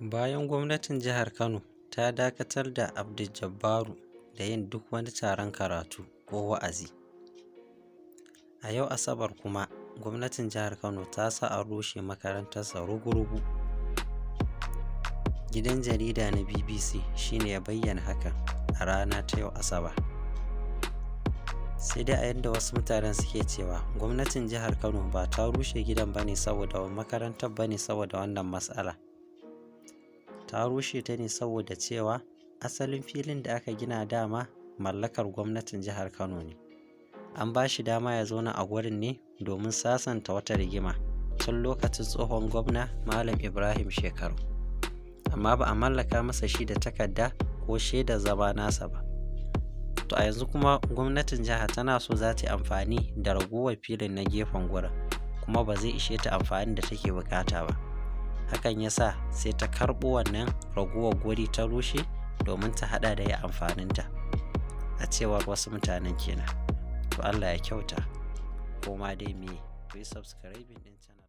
Bayan gwamnatin jihar Kano ta dakatar da Abdul-Jabbaru da yin duk wani taron karatu ko wa'azi. A yau Asabar kuma gwamnatin jihar Kano ta sa a rushe makarantarsa rugu-rugu. Gidan jarida na BBC shine ya bayyana hakan a rana ta yau Asabar. Sai dai a yadda wasu mutanen suke cewa gwamnatin jihar Kano ba ta rushe gidan bane saboda makarantar bane saboda wannan matsala. Ta rushe ta ne saboda cewa asalin filin da aka gina dama mallakar gwamnatin jihar Kano ne. An ba shi dama ya zauna a gurin ne domin sasanta wata rigima tun lokacin tsohon gwamna Malam Ibrahim Shekaru. Amma ba a mallaka masa shi da takarda ko shaidar zama nasa ba. To a yanzu kuma gwamnatin jiha tana so za ta yi amfani da ragowar filin na gefen gurin, kuma ba zai ishe ta amfani da take bukata ba. Hakan ya sa sai ta karɓo wannan ragowar guri ta rushe domin ta haɗa da ya amfaninta, a cewar wasu mutanen kenan. To Allah ya kyauta, ko ma dai me, ku yi subscribing ɗin channel.